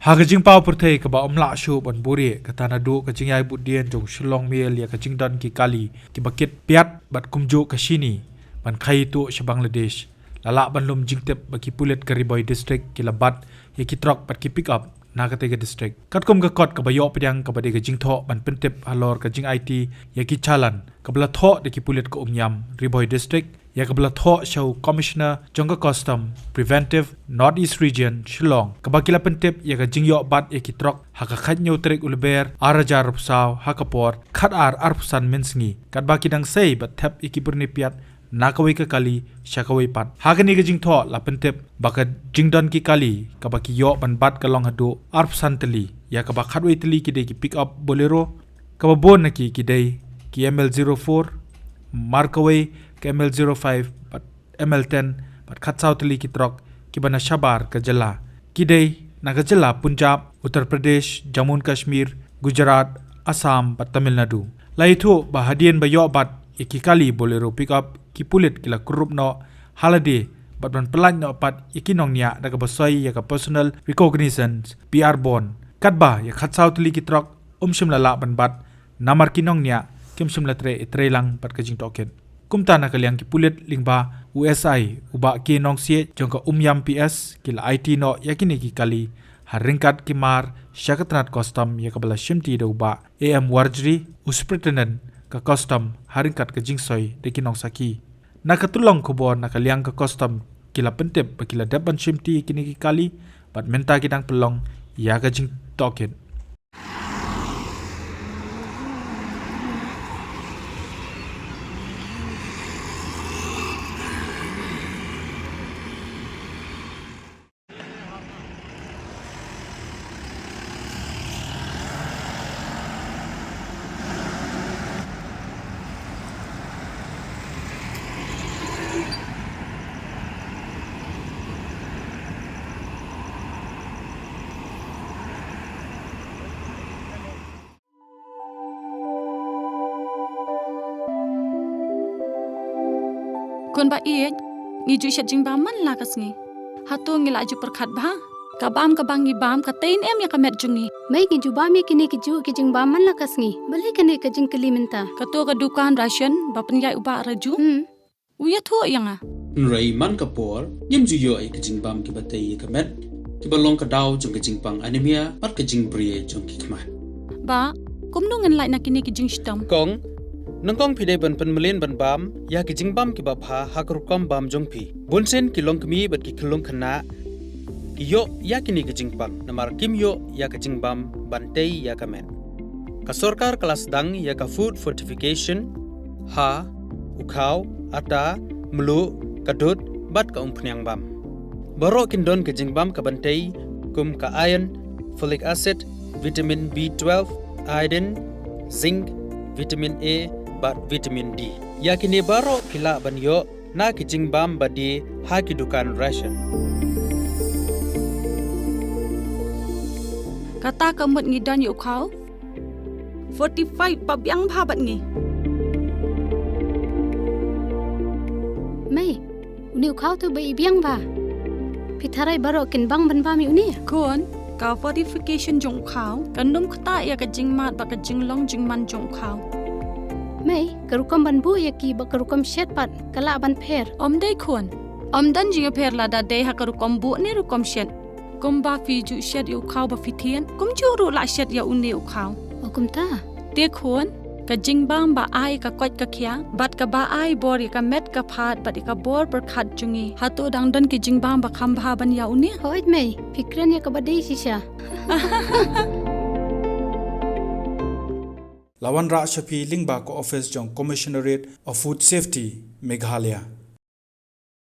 Hagajing pau perthei ka ba omla shu ban buri ka tanadu ka jingyai budien jong Shillong Mail ya ka jingdan ki Kali ki bakit Piat bat kumju ka shini ban Khaïi tu she Bangladesh lala ban lum jingtep ba ki pulet ka Riboy district ki labat ya ki truck bat ki pick up na ka tega district katkom ka kot ka ba yo pdyang ka ba de ka jingtho ban pentep halor ka jing IT ya ki chalan ka bla tho de ki pulet ka umyam Riboy district ya ka bla tho show commissioner jongka custom preventive northeast region Shillong ka ba kila pentep ya ka jingyo bat ya ki truck ha ka khat nyu trek ulber arajar rupsaw ha ka por khat arpusan mensngi kat ba ki dang sei bat thap ya ki burni Piat nakawai ka Kali shakawai pat hagani ka jingtho la pentep baka jingdon ki Kali ka ba ki yo ban bat ka long hadu arpsan Tylli ya ka ba khatwai Tylli ki de ki pick up bolero ka ba bon na ki dei ki ML04 markawai ka ML05 bat ML10 bat khatsaw Tylli ki truck ki bana shabar ka jala ki dei na ka jala Punjab Uttar Pradesh Jammu Kashmir Gujarat Assam bat Tamil Nadu laithu ba hadien ba yo bat iki Kali bolero pick up ki pulit kila kurup no halade bat ban pelan no pat iki nong nya da ka basoi ya ka personal recognition PR bond katba ya khatsaw Tylli ki truck shim lala ban bat namar ki nong nya shim la tre lang pat ka jing token kumta na kalyang ki pulit lingba USI uba ki nong sie jongka yam PS kila IT no yakini ki Kali haringkat ki mar syakatrat custom ya ka bala Shimti da uba AM Warjri uspretenant ka custom haringkat ka jingsoi de ki nong saki nakatulong kubon nakaliang ka custom kila pentep bakila daban Shimti kini ki Kali bat menta kidang pelong ya ka jing token Kun ba iet ngi ju shet jing ba man la kasngi hatu ngi la ju perkhat ba ka bam ngi bam ka tein em ya ka met jungi mai ngi ju ba mi kini ki ju ki jing ba man la kasngi bale kene ka jing kali minta ka to ka dukan ration ba penyai uba raju uya thu yanga nrai man ka por yim ju yo ai ka jing bam ki batei ka met ki balong ka daw jong ka jing pang anemia pat ka jing brie jong ki kma ba kum nu ngan lai na kini ki jing stam kong nangkong pide ban melin ban bam ya ki jingbam ki bapha hakrukom bam jongpi bunsen ki longkmi bat ki khulong khana yo ya kini ki jingpang namar kim yo ya ki jingbam bantei ya kamen ka sarkar kelas dang ya ka food fortification ha ukhaw ata mlu kadut bat ka umpnyang bam baro kin don ki jingbam ka bantei kum ka iron folic acid vitamin B12 iodine zinc vitamin A bat vitamin D yakini baro kila banyo na kijing bam badi haki dukan ration kata kamut ngi dan yu khau 45 pa biang bha bat ngi mai uni khau tu bai biang ba pitharai baro kin bang ban ba mi uni kon ka fortification jong khau kanum khata ya ka jing mat ba ka jing long jing man jong khau mai karukam ban bu ya ki ba karukam shet pat kala ban pher om dei khon om dan jing pher la da dei ha karukom bu ne rukom shet kum ba fi ju shet yu khau ba fi thien kum chu ru la shet ya uni u khau okum ta te khon ka jing bam ba ai ka kwat ka khya bat ka ba ai bor ya ka met ka phat bat ka bor per khat jungi hatu dang dan ki jing bam ba kham bha ban ya uni hoit mai fikran ya ka ba dei sisha Lawan Ra Shafi Lingba ko office jong Commissionerate of Food Safety Meghalaya